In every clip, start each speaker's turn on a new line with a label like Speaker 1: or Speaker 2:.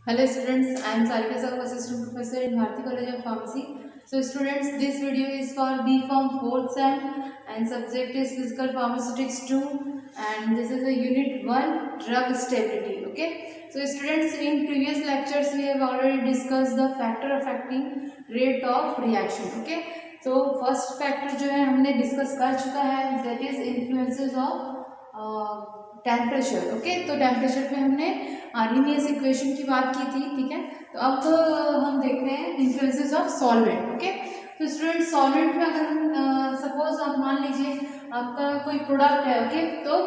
Speaker 1: Hello students, I am Sarika Sahu, Assistant Professor in Bharati College of Pharmacy. So students, this video is for B Pharm 4th Sem and subject is Physical Pharmaceutics 2 and this is a Unit 1 Drug Stability. Okay. So students, in previous lectures we have already discussed the factor affecting rate of reaction. Okay. So first factor जो है हमने discuss कर चुका है, that is influences of temperature. Okay, तो temperature पे हमने Arrhenius equation की बात की थी। ठीक है, तो अब हम देखते हैं इन्फ्लुएंसेस ऑफ सॉल्वेंट। ओके, तो स्टूडेंट सॉल्वेंट में अगर हम सपोज आप मान लीजिए आपका कोई प्रोडक्ट है। ओके, तो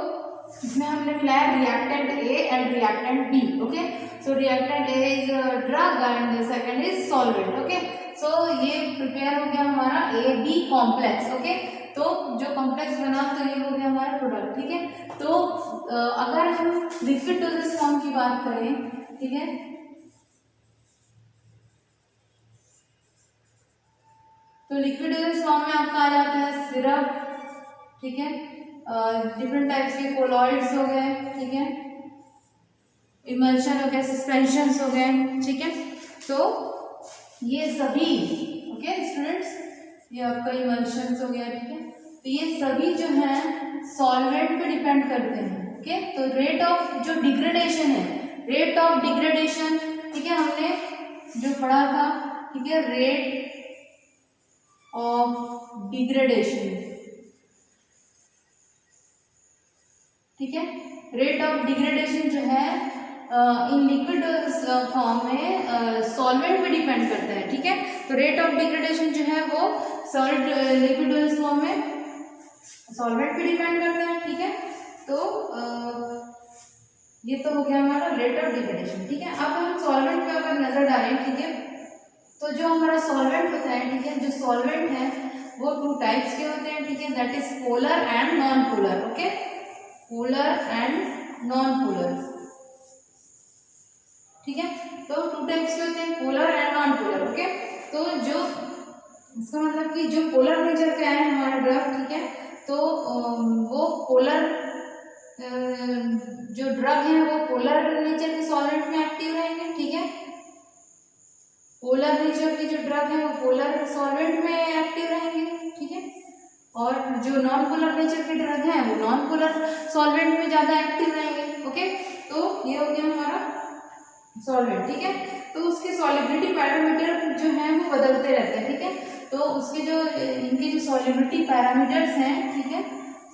Speaker 1: इसमें हमने मिलाया reactant A and reactant B. Okay, so reactant A is drug and second is solvent. Okay, so ये प्रिपेयर हो गया हमारा ए बी कॉम्प्लेक्स। ओके, तो जो कॉम्प्लेक्स बना तो ये हो गया हमारा प्रोडक्ट। ठीक है, तो अगर हम लिक्विड डोसेज फॉर्म की बात करें, ठीक है, तो लिक्विड डोसेज फॉर्म में आपका आ जाता है सिरप। ठीक है, डिफरेंट टाइप्स के कोलॉइड्स हो गए। ठीक है, इमल्शन हो गया, सस्पेंशंस हो गए। ठीक है, तो ये सभी ओके स्टूडेंट्स, ये आपका इमल्शंस हो गया। ठीक है, तो ये सभी जो है सॉल्वेंट पे डिपेंड करते हैं। ओके, तो रेट ऑफ जो डिग्रेडेशन है, रेट ऑफ डिग्रेडेशन, ठीक है, हमने जो पढ़ा था। ठीक है, रेट ऑफ डिग्रेडेशन। ठीक है, रेट ऑफ डिग्रेडेशन जो है इन लिक्विड फॉर्म में सॉल्वेंट पे डिपेंड करता है। ठीक है, तो रेट ऑफ डिग्रेडेशन जो है वो सॉलिड लिक्विड फॉर्म में सॉल्वेंट पे डिपेंड करता है। ठीक है, तो ये तो हो गया हमारा रेट ऑफ डिग्रेडेशन। ठीक है, अब हम सॉल्वेंट पे अगर नजर डालें, ठीक है, तो जो हमारा सॉल्वेंट होता है, ठीक है, जो सॉल्वेंट है वो टू टाइप्स के होते हैं। ठीक है, that is polar and non polar. Okay, polar and non polar. ठीक है, तो टू टाइप्स के होते हैं, polar and non polar. Okay, तो जो इसका मतलब कि जो पोलर नेचर का है हमारा ड्रग, ठीक है, तो वो पोलर जो ड्रग है वो पोलर नेचर के सॉल्वेंट में एक्टिव रहेंगे। ठीक है, पोलर नेचर के जो ड्रग है वो पोलर सॉल्वेंट में एक्टिव रहेंगे। ठीक है, और जो नॉन पोलर नेचर के ड्रग है वो नॉन पोलर सॉल्वेंट में ज्यादा एक्टिव रहेंगे। ओके, तो ये हो गया हमारा सॉल्वेंट। ठीक है, तो उसके सॉल्युबिलिटी पैरामीटर जो है वो बदलते रहते हैं। ठीक है, तो उसके जो इनके जो सॉल्युबिलिटी पैरामीटर्स हैं, ठीक है,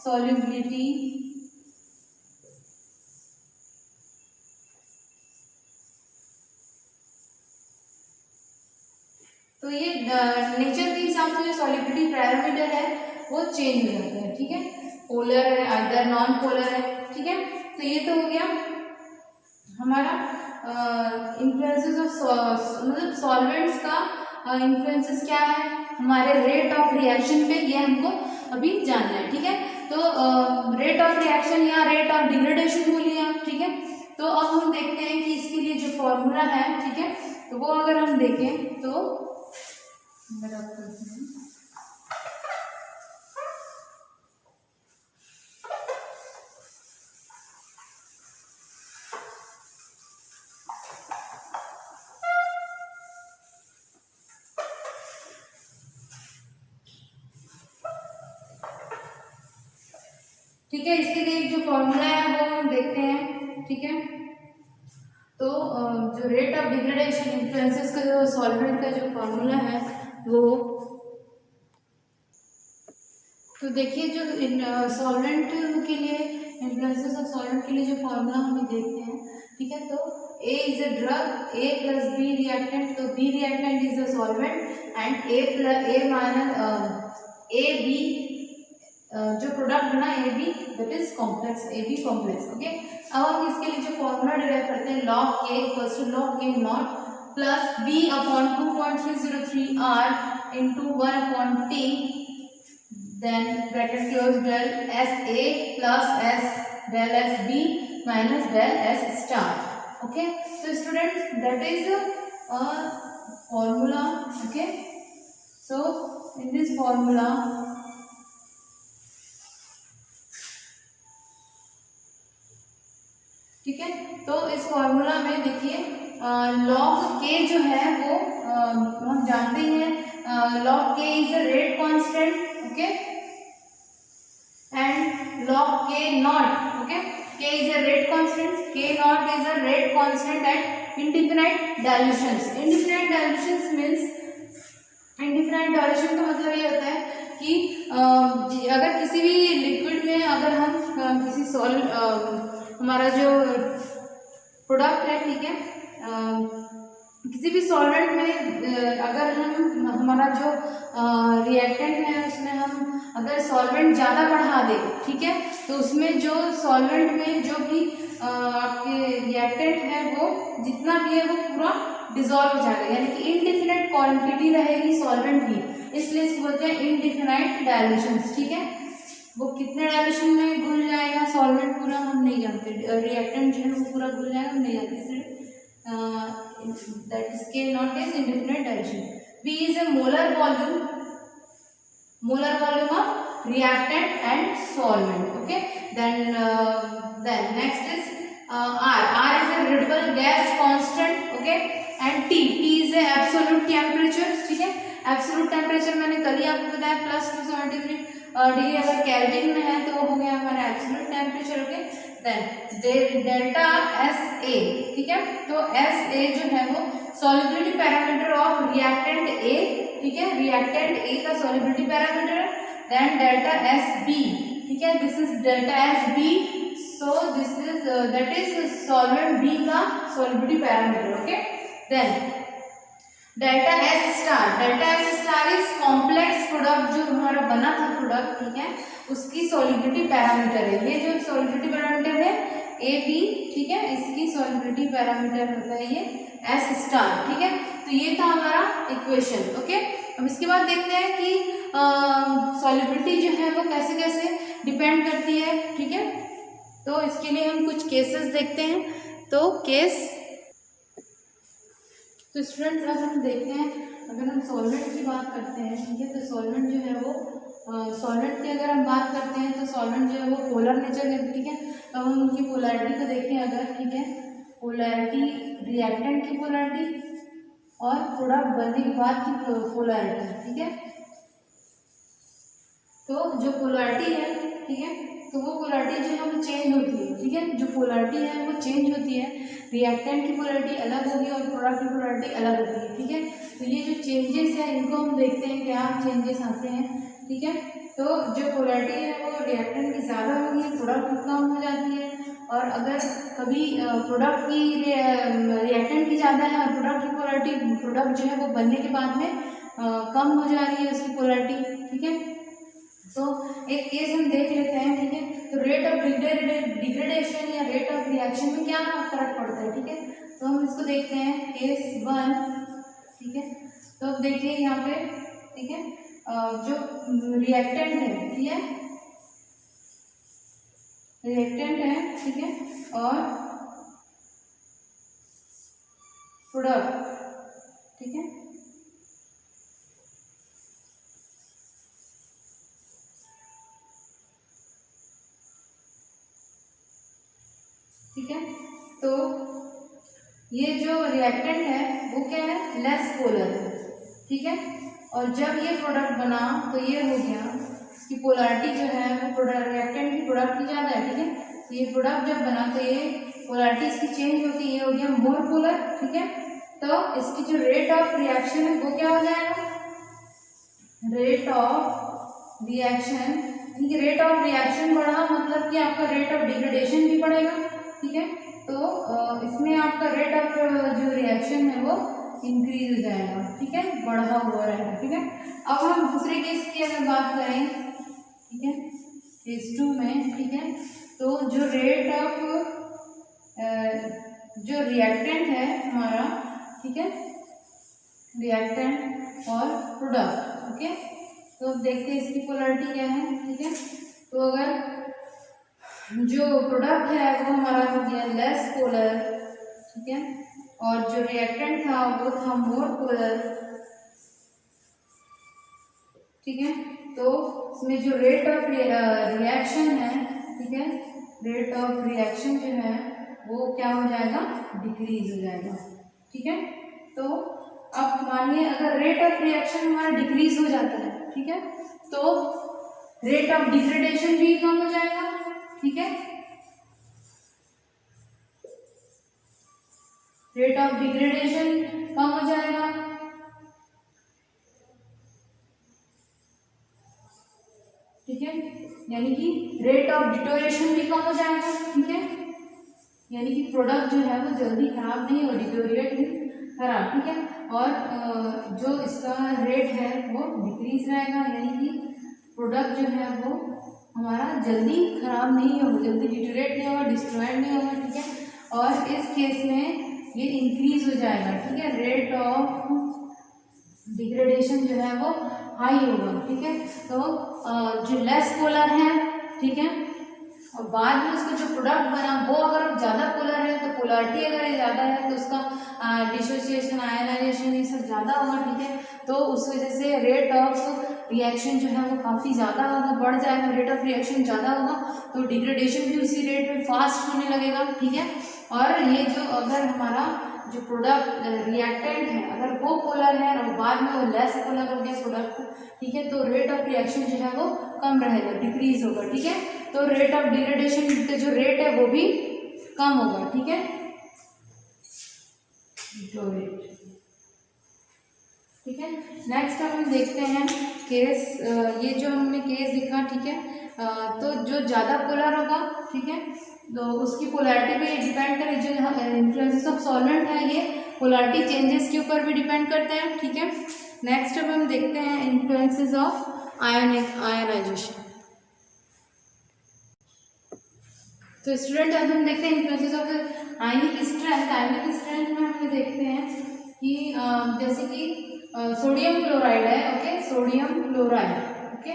Speaker 1: सॉल्युबिलिटी तो ये नेचर के हिसाब से जो सॉल्युबिलिटी पैरामीटर है वो चेंज हो जाते हैं। ठीक है, पोलर है अदर नॉन पोलर है। ठीक है, तो ये तो हो गया हमारा इन्फ्लुएंसेस ऑफ मतलब सॉल्वेंट्स का इन्फ्लुएंसेस क्या है हमारे रेट ऑफ रिएक्शन पे, ये हमको अभी जानना है। ठीक है, तो रेट ऑफ रिएक्शन या रेट ऑफ डिग्रेडेशन बोलिए आप। ठीक है, तो अब हम देखते हैं कि इसके लिए जो फॉर्मूला है, ठीक है, तो वो अगर हम देखें तो ठीक है, इसके लिए जो फॉर्मूला है वो हम देखते हैं। ठीक है, तो जो रेट ऑफ डिग्रेडेशन इन्फ्लुएंसेस का जो सॉल्वेंट का जो फॉर्मूला है वो, तो देखिए जो सॉल्वेंट के लिए इन्फ्लुएंसेस ऑफ सॉल्वेंट के लिए जो फॉर्मूला हम देखते हैं। ठीक है, तो A is a drug, A plus B reactant, तो B reactant is a solvent and A minus A B जो प्रोडक्ट बना A B that is complex, A B complex. Okay, अब हम इसके लिए जो फॉर्मूला डिराइव करते हैं log k equals to log k not plus b upon 2.303 r into 1 upon t then bracket close del S A plus S del S B minus del S star. Okay, तो students that is formula. Okay, so in this formula, ठीक है, तो इस formula में देखिए log के जो है वो हम जानते ही हैं, लॉग के is a rate constant, okay, and log के नॉट, ओके, के इज अ रेट कांस्टेंट, के not is a rate constant eight indefinite dilutions. Indefinite dilutions means, indefinite dilution का मतलब ये होता है कि अगर किसी भी लिक्विड में अगर हम किसी हमारा जो प्रोडक्ट है, ठीक है, किसी भी सॉल्वेंट में अगर हम हमारा जो रिएक्टेंट है उसमें हम अगर सॉल्वेंट ज़्यादा बढ़ा दें, ठीक है, तो उसमें जो सॉल्वेंट में जो भी आपके रिएक्टेंट है वो जितना भी है वो पूरा डिजॉल्व हो जाएगा, यानी कि इनडिफिनाइट क्वांटिटी रहेगी सॉल्वेंट की, इसलिए इसको बोलते हैं इनडिफिनाइट डाइल्यूशंस, ठीक है। वो कितने डाइल्यूशन में घुल जाएगा सॉल्वेंट पूरा हम नहीं जानते, रिएक्टेंट जो है वो पूरा घुल जाएगा हम नहीं जानते, इसलिए that is K naught is indefinite dilution. V is a molar volume of reactant and solvent. Okay. Then next is R. R is a reducible gas constant. Okay. And T is a absolute temperature. ठीक है. Absolute temperature मैंने कल ही आपको बताया +273 degree, अगर kelvin में है तो वो हो गया हमारा absolute temperature, okay. Then delta S A, ठीक है, तो एस ए जो है वो solubility parameter of reactant A, ठीक है, रिएक्टेंट ए का solubility parameter. Then delta S B, ठीक है, this is delta S B, so this is that is solvent B का solubility parameter, okay. Then delta S star is complex product, जो हमारा बना था प्रोडक्ट, ठीक है, उसकी सॉल्युबिलिटी पैरामीटर है, ये जो सॉल्युबिलिटी पैरामीटर है ए बी, ठीक है, इसकी सॉल्युबिलिटी पैरामीटर होता है ये एस स्टार, ठीक है। तो ये था हमारा इक्वेशन, ओके। अब इसके बाद देखते हैं कि सॉल्युबिलिटी जो है वो कैसे कैसे डिपेंड करती है, ठीक है। तो इसके लिए हम कुछ केसेस देखते हैं। तो केस, तो स्टूडेंट्स अब हम देखते हैं, अगर हम सॉल्वेंट की बात करते हैं, ठीक है, तो सॉल्वेंट जो है वो सॉल्वेंट की अगर हम बात करते हैं तो सॉल्वेंट जो है वो पोलर नेचर के, ठीक है। अब हम उनकी पोलैरिटी को देखें अगर, ठीक है, पोलैरिटी, रिएक्टेंट की पोलैरिटी और प्रोडक्ट बनने के बाद की पोलैरिटी, ठीक है। तो जो पोलैरिटी है, ठीक है, तो वो पोलैरिटी जो है वो चेंज होती है, ठीक है, जो पोलैरिटी है वो चेंज होती है, रिएक्टेंट की पोलैरिटी अलग होगी और प्रोडक्ट की पोलैरिटी अलग होती है, ठीक है। तो ये जो चेंजेस है इनको हम देखते हैं क्या चेंजेस आते हैं, ठीक है। तो जो पोलैरिटी है वो रिएक्टेंट की ज़्यादा होगी, प्रोडक्ट की कम हो जाती है, और अगर कभी प्रोडक्ट की रिएक्टेंट की ज़्यादा है और प्रोडक्ट की पोलैरिटी, प्रोडक्ट जो है वो बनने के बाद में कम हो जा रही है उसकी पोलैरिटी, ठीक है। तो एक केस हम देख लेते हैं, ठीक है। तो रेट ऑफ डिग्रेडेशन या रेट ऑफ रिएक्शन में क्या फर्क पड़ता है, ठीक है। तो हम इसको देखते हैं केस 1, ठीक है। तो अब देखिए यहाँ पे, ठीक है, जो रिएक्टेंट है, ठीक है, रिएक्टेंट है, ठीक है, और प्रोडक्ट, ठीक है, ठीक है। तो ये जो रिएक्टेंट है वो क्या है, लेस पोलर है, ठीक है, और जब ये प्रोडक्ट बना तो ये हो गया, इसकी पोलैरिटी जो है वो प्रोडक्ट रिएक्टेंट की प्रोडक्ट की ज़्यादा है, ठीक है। तो ये प्रोडक्ट जब बना तो ये पोलैरिटी इसकी चेंज होती है, ये हो गया मोर पोलर, ठीक है। तो इसकी जो रेट ऑफ रिएक्शन है वो क्या हो जाएगा, रेट ऑफ रिएक्शन, यानी कि रेट ऑफ रिएक्शन बढ़ा मतलब कि आपका रेट ऑफ डिग्रेडेशन भी बढ़ेगा, ठीक है। तो इसमें आपका रेट ऑफ जो रिएक्शन है वो इंक्रीज हो जाएगा, ठीक है, बढ़ा हुआ रहेगा, ठीक है। अब हम दूसरे केस की अगर बात करें, ठीक है, केस 2 में, ठीक है, तो जो रेट ऑफ जो रिएक्टेंट है हमारा, ठीक है, रिएक्टेंट और प्रोडक्ट, ओके। तो देखते हैं इसकी पोलैरिटी क्या है, ठीक है। तो अगर जो प्रोडक्ट है वो हमारा हो गया लेस पोलर, ठीक है, और जो रिएक्टेंट था वो था मोर पोलर, ठीक है। तो इसमें जो रेट ऑफ रिएक्शन है, ठीक है, रेट ऑफ रिएक्शन जो है वो क्या हो जाएगा, डिक्रीज हो जाएगा, ठीक है। तो अब मानिए अगर रेट ऑफ रिएक्शन हमारा डिक्रीज हो जाता है, ठीक है, तो रेट ऑफ डिग्रेडेशन भी कम हो जाएगा, ठीक है, रेट ऑफ डिग्रेडेशन कम हो जाएगा, ठीक है, यानी कि रेट ऑफ डिटोरेशन भी कम हो जाएगा, ठीक है, यानी कि प्रोडक्ट जो है वो जल्दी खराब नहीं और डिटोरिएट नहीं खराब, ठीक है, और जो इसका रेट है वो डिक्रीज रहेगा, यानी कि प्रोडक्ट जो है वो हमारा जल्दी खराब नहीं होगा, जल्दी डिटोरिएट नहीं होगा, डिस्ट्रॉयड नहीं होगा, ठीक है, और इस केस में ये इंक्रीज हो जाएगा, ठीक है, रेट ऑफ डिग्रेडेशन जो है वो हाई होगा, ठीक है। तो जो लेस पोलर है, ठीक है, और बाद में उसका जो प्रोडक्ट बना वो अगर ज़्यादा पोलर है तो पोलरिटी अगर ये ज़्यादा है तो उसका डिसोसिएशन आयनाइजेशन ये सब ज़्यादा होगा, ठीक है, तो उस वजह से रेट ऑफ रिएक्शन जो है वो काफ़ी ज़्यादा होगा, बढ़ जाएगा, रेट ऑफ रिएक्शन ज़्यादा होगा तो डिग्रेडेशन भी उसी रेट में फास्ट होने लगेगा, ठीक है, और ये जो अगर हमारा जो प्रोडक्ट रिएक्टेंट है अगर वो पोलर है और बाद में वो लेस पोलर हो गया प्रोडक्ट, ठीक है, तो रेट ऑफ रिएक्शन जो है वो कम रहेगा, डिक्रीज होगा, ठीक है, तो रेट ऑफ डिग्रेडेशन का जो रेट है वो भी कम होगा, ठीक है, ठीक है। नेक्स्ट हम देखते हैं केस, ये जो हमने केस देखा, ठीक है, तो जो ज़्यादा पोलर होगा, ठीक है, तो उसकी पोलैरिटी पे डिपेंड करे, जो इन्फ्लुएंसेस ऑफ सॉल्वेंट है ये पोलैरिटी चेंजेस के ऊपर भी डिपेंड करते हैं, ठीक है। नेक्स्ट अब हम देखते हैं इन्फ्लुएंसेस ऑफ आयनाइजेशन। तो स्टूडेंट अब हम देखते हैं influences of ionic strength. Ionic strength में हम देखते हैं कि जैसे कि सोडियम क्लोराइड है, ओके, सोडियम क्लोराइड, ओके,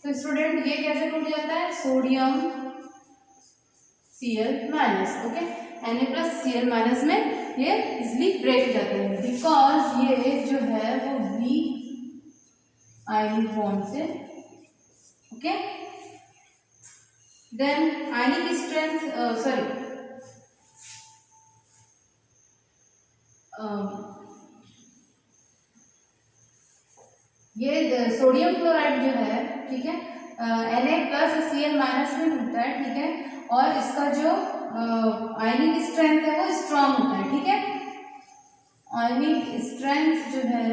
Speaker 1: तो स्टूडेंट ये कैसे टूट जाता है, sodium Cl minus, okay, Na+Cl- में ये इजिली ब्रेक हो जाता है बिकॉज ये जो है वो वीक आयनिक बॉन्ड से, ओके, देन आयनिक स्ट्रेंथ ये सोडियम क्लोराइड जो है, ठीक है, Na+Cl- में मिलता है, ठीक है, और इसका जो आयनिक स्ट्रेंथ है वो स्ट्रांग होता है, ठीक है, आयनिक स्ट्रेंथ जो है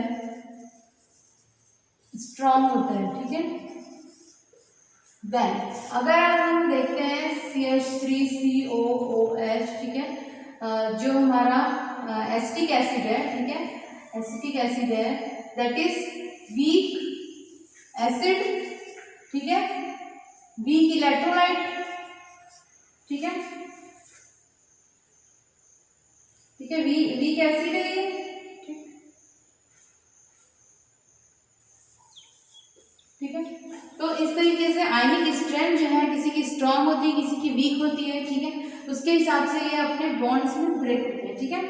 Speaker 1: स्ट्रांग होता है, ठीक है। देन अगर हम देखते हैं CH3COOH, ठीक है, जो हमारा एसिटिक एसिड है, ठीक है, एसिटिक एसिड है, दैट इज वीक एसिड, ठीक है, वीक इलेक्ट्रोलाइट, ठीक है, ठीक है, वीक एसिड है ये, ठीक है, तो इस तरीके से आयनिक स्ट्रेंथ जो है किसी की स्ट्रांग होती है, किसी की वीक होती है, ठीक है, उसके हिसाब से ये अपने बॉन्ड्स में ब्रेक होते हैं, ठीक है।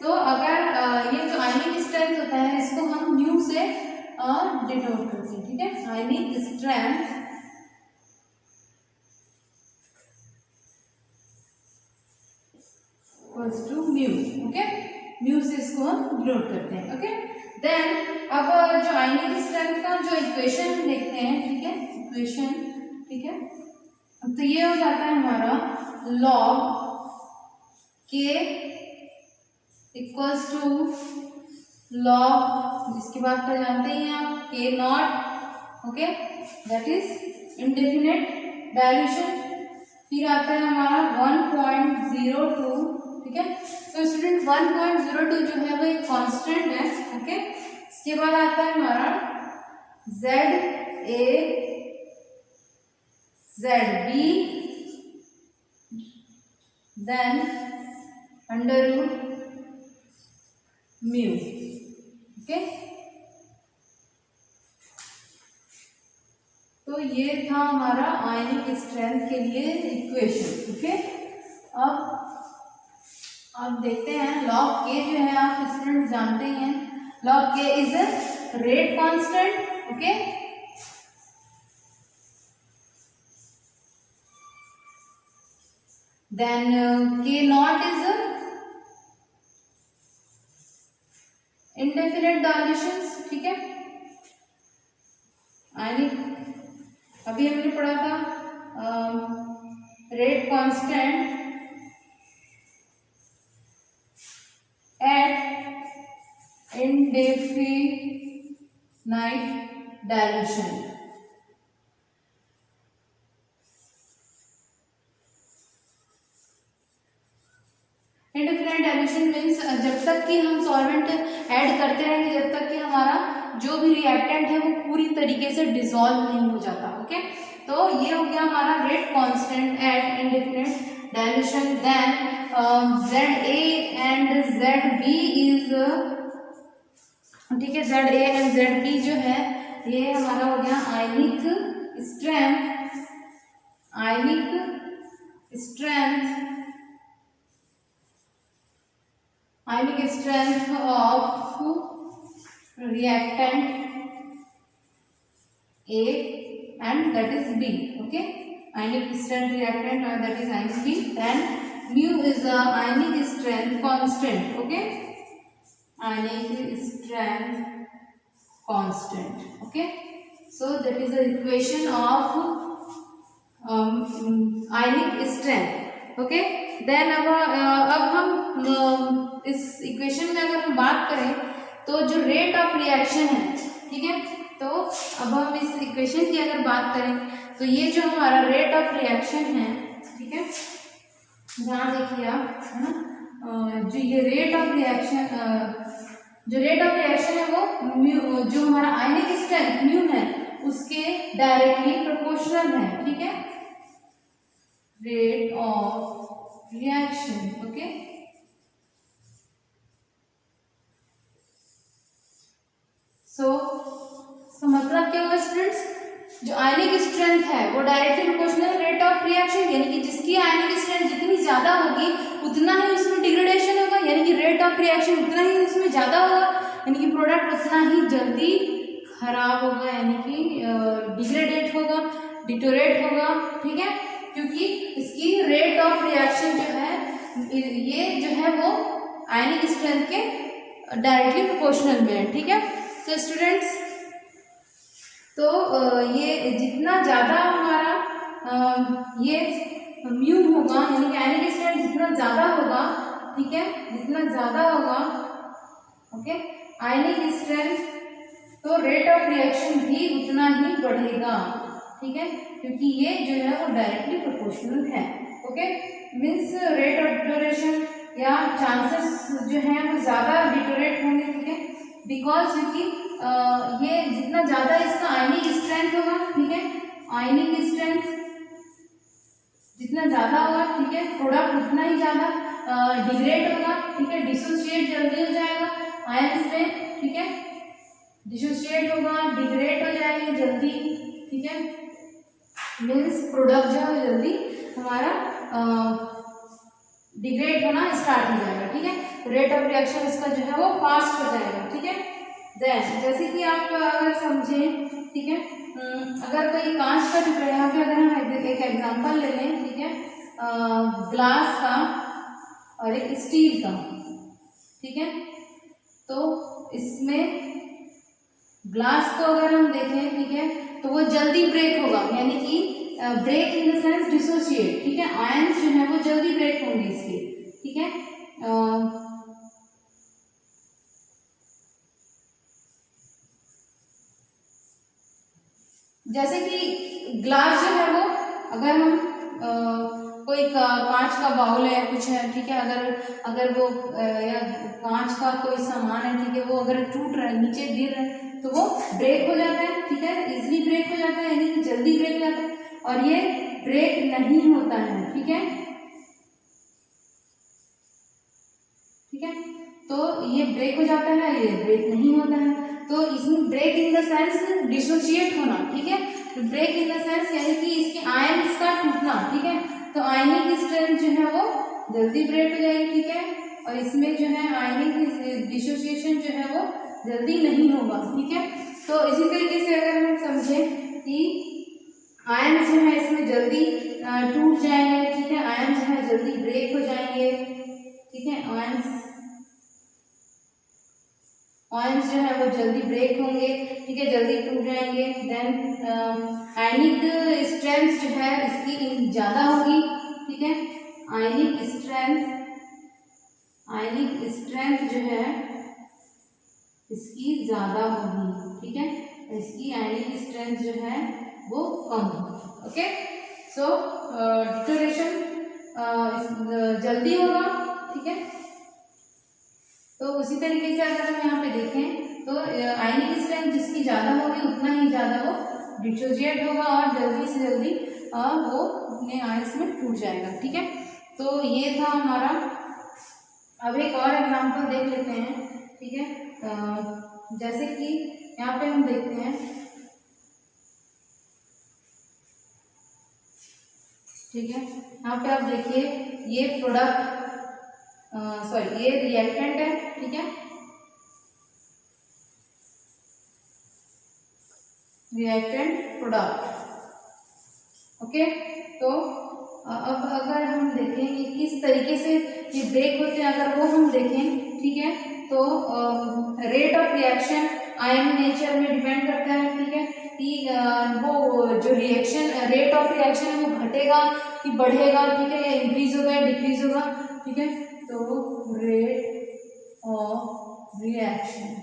Speaker 1: तो अगर ये जो आयनिक स्ट्रेंथ होता है इसको हम न्यू से डिनोट करते हैं, ठीक है, ionic strength equals to mu, okay, mu से इसको हम डिनोट करते हैं, ओके। देन अब जो आयनिक स्ट्रेंथ का जो इक्वेशन देखते हैं, ठीक है, इक्वेशन, ठीक है, तो ये हो जाता है हमारा log K equals to log, इसकी बात कर जानते हैं आप, K0, okay, that is indefinite dilution, फिर आता है हमारा 1.02, ठीक है, तो स्टूडेंट 1.02 जो है वो एक कांस्टेंट है, ओके, इसके बाद आता है हमारा ZA ZB then under root mu, okay, तो ये था हमारा आयनिक स्ट्रेंथ के लिए इक्वेशन, ओके। अब आप देखते हैं लॉग K जो है आप स्टूडेंट जानते हैं, log K is a rate constant, okay, then K0 is a indefinite dilutions, ठीक है। आयनिक अभी हमने पढ़ा था rate constant at indefinite dilution. Indefinite dilution means जब तक कि हम सॉल्वेंट ऐड करते रहेंगे, जब तक कि हमारा जो भी रिएक्टेंट है वो पूरी तरीके से डिसॉल्व नहीं हो जाता। ओके, तो ये हो गया हमारा rate constant at indefinite dilution. Then ZA and ZB is, ठीक है, ZA एंड ZB जो है ये हमारा हो गया ionic strength, ionic strength of reactant A and that is B. Okay, ionic strength reactant or that is ionic B, and mu is the ionic strength constant. Okay, ionic strength constant. Okay, so that is the equation of ionic strength. Okay, then अब हम इस equation में अगर हम बात करें तो जो रेट ऑफ रिएक्शन है, ठीक है, तो अब हम इस इक्वेशन की अगर बात करें तो ये जो हमारा रेट ऑफ रिएक्शन है, ठीक है, यहाँ देखिए आप, है ना, जो ये रेट ऑफ रिएक्शन है वो जो हमारा आयनिक स्ट्रेंथ म्यू है उसके डायरेक्टली प्रोपोर्शनल है। ठीक है, रेट ऑफ रिएक्शन। ओके, सो मतलब क्या होगा स्टूडेंट्स, जो आयनिक स्ट्रेंथ है वो directly proportional rate of reaction, यानी कि जिसकी आयनिक स्ट्रेंथ जितनी ज्यादा होगी उतना ही उसमें डिग्रेडेशन होगा, यानी कि रेट ऑफ रिएक्शन उतना ही उसमें ज्यादा होगा, यानी कि प्रोडक्ट उतना ही जल्दी खराब होगा, यानी कि डिग्रेडेट होगा, डिटोरेट होगा। ठीक है, क्योंकि इसकी रेट ऑफ रिएक्शन जो है ये जो है वो आयनिक स्ट्रेंथ के डायरेक्टली प्रोपोर्शनल में है। ठीक है, तो स्टूडेंट्स, तो ये जितना ज़्यादा हमारा ये म्यू होगा, यानी कि आयनिक स्ट्रेंथ जितना ज़्यादा होगा, ठीक है, जितना ज़्यादा होगा, ओके, आयनिक स्ट्रेंथ, तो रेट ऑफ रिएक्शन भी उतना ही बढ़ेगा। ठीक है, क्योंकि ये जो है वो डायरेक्टली प्रोपोर्शनल है। Okay, means rate of deterioration या चांसेस जो है वो ज़्यादा डिटोरेट होंगे। ठीक है, बिकॉज क्योंकि ये जितना ज़्यादा इसका आयनिक स्ट्रेंथ होगा, ठीक है, आयनिक स्ट्रेंथ जितना ज़्यादा होगा, ठीक है, प्रोडक्ट उतना ही ज़्यादा डिग्रेड होगा। ठीक है, डिसोसिएट जल्दी हो जाएगा आयंस में। ठीक है, डिसोसिएट होगा, डिग्रेड हो जाएंगे जल्दी। ठीक है, मीन्स प्रोडक्ट जो है जल्दी हमारा डिग्रेड होना स्टार्ट हो जाएगा। ठीक है, रेट ऑफ रिएक्शन इसका जो है वो फास्ट हो जाएगा। ठीक है, देन जैसे कि आप अगर समझें, ठीक है, अगर कोई कांच का टुकड़ा, यहाँ पे अगर हम एक एग्जांपल ले लें, ठीक है, ग्लास का और एक स्टील का। ठीक है, तो इसमें ग्लास को अगर हम देखें, ठीक है, तो वो जल्दी ब्रेक होगा, यानी कि break in the sense dissociate. ठीक है, आयंस जो है वो जल्दी ब्रेक होंगे इसके। ठीक है, जैसे कि ग्लास जो है वो अगर हम कोई कांच का बाउल है कुछ है, ठीक है, अगर वो या कांच का कोई सामान है, ठीक है, वो अगर टूट रहा है, नीचे गिर रहा है, तो वो ब्रेक हो जाता है। ठीक है, इजीली ब्रेक हो जाता है, यानी कि जल्दी ब्रेक हो जाता है, और ये ब्रेक नहीं होता है। ठीक है, ठीक है, तो ये ब्रेक हो जाता है, ये ब्रेक नहीं होता है। तो इसमें break in the sense dissociate होना। ठीक है, तो ब्रेक इन द सेंस यानी कि इसके आयंस का टूटना। ठीक है, तो आयनिक स्ट्रेंथ जो है वो जल्दी ब्रेक हो जाएगी। ठीक है, और इसमें जो है आयनिक डिसोसिएशन जो है वो जल्दी नहीं होगा। ठीक है, तो इसी तरीके से अगर हम समझें कि आयंस जो है इसमें जल्दी टूट जाएंगे। ठीक है, आयंस जो है जल्दी ब्रेक हो जाएंगे। ठीक है, आयंस कॉइन्स जो है वो जल्दी ब्रेक होंगे, ठीक है, जल्दी टूट जाएंगे। देन आयनिक स्ट्रेंथ जो है इसकी ज़्यादा होगी, ठीक है, आयनिक स्ट्रेंथ जो है इसकी ज़्यादा होगी, ठीक है, इसकी आयनिक स्ट्रेंथ जो है वो कम होगी। ओके, सो डिटोरेशन जल्दी होगा, ठीक है। तो उसी तरीके से अगर हम यहाँ पे देखें तो आयनिक स्ट्रेंथ जिसकी ज़्यादा होगी उतना ही ज़्यादा वो डिसोसिएट होगा और जल्दी से जल्दी वो अपने आयंस में टूट जाएगा, ठीक है। तो ये था हमारा। अब एक और एग्जांपल देख लेते हैं, ठीक है। जैसे कि यहाँ पे हम देखते हैं, ठीक है, यहाँ पे आप देखिए ये प्रोडक्ट ये रिएक्टेंट है, ठीक है, रिएक्टेंट प्रोडक्ट। ओके, तो अब अगर हम देखें कि किस तरीके से ये ब्रेक होते हैं, अगर वो हम देखें, ठीक है, तो rate of reaction ion nature में डिपेंड करता है, ठीक है, कि वो जो रिएक्शन रेट ऑफ रिएक्शन है वो घटेगा कि बढ़ेगा, ठीक है, या इंक्रीज होगा या डिक्रीज होगा, ठीक है। तो रेट ऑफ रिएक्शन,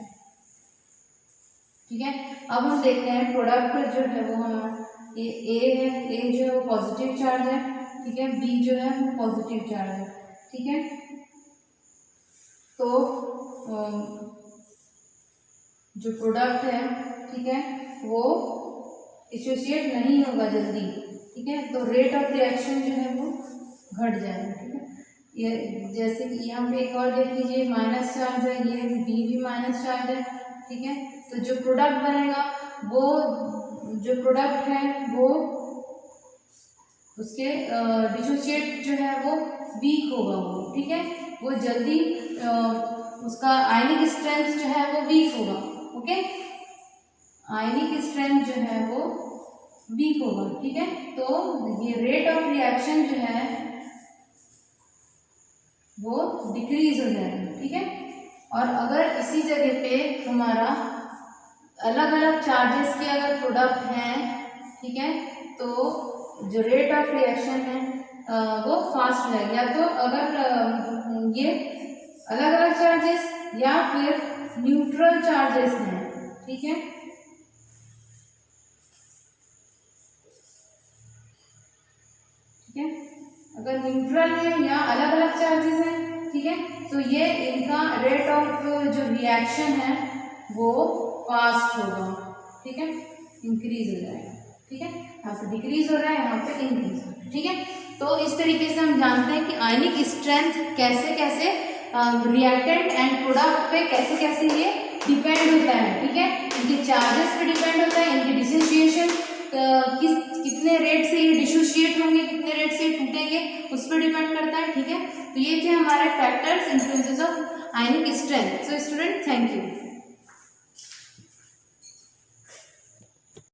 Speaker 1: ठीक है। अब हम देखते हैं प्रोडक्ट जो है वो हमारा ये ए है, ए जो है वो पॉजिटिव चार्ज है, ठीक है, बी जो है वो पॉजिटिव चार्ज है, ठीक है। तो जो प्रोडक्ट है, ठीक है, वो एसोसिएट नहीं होगा जल्दी, ठीक है, तो रेट ऑफ रिएक्शन जो है वो घट जाएगा, ठीक है। ये जैसे कि यहाँ पे एक और देख लीजिए माइनस चार्ज है, ये बी भी माइनस चार्ज है, ठीक है। तो जो प्रोडक्ट बनेगा वो जो प्रोडक्ट है वो उसके डिसोसिएट जो है वो वीक होगा वो, ठीक है, वो जल्दी उसका आयनिक स्ट्रेंथ जो है वो वीक होगा। ओके, आयनिक स्ट्रेंथ जो है वो वीक होगा, ठीक है। तो ये रेट ऑफ रिएक्शन जो है वो डिक्रीज हो जाएगा, ठीक है। और अगर इसी जगह पे हमारा अलग अलग चार्जेस के अगर प्रोडक्ट हैं, ठीक है, तो जो रेट ऑफ रिएक्शन है वो फास्ट हो जाएगी। या तो अगर ये अलग अलग चार्जेस या फिर न्यूट्रल चार्जेस हैं, ठीक है, ठीक है, अगर न्यूट्रल है या अलग अलग चार्जेस हैं, ठीक है, तो ये इनका रेट ऑफ जो रिएक्शन है वो फास्ट होगा, ठीक है, इंक्रीज हो जाएगा, ठीक है, यहाँ पे डिक्रीज हो रहा है, यहाँ पे इंक्रीज हो रहा है, ठीक है। तो इस तरीके से हम जानते हैं कि आयनिक स्ट्रेंथ कैसे कैसे रिएक्टेंट एंड प्रोडक्ट पे कैसे कैसे ये डिपेंड होता है, ठीक है, इनके चार्जेस पे डिपेंड होता है, इनके डिसोसिएशन कितने रेट से ये डिसोसिएट होंगे, कितने रेट से टूटेंगे, उस पर डिपेंड करता है, ठीक है। तो ये थे हमारे factors influences of ionic strength. So student, thank you.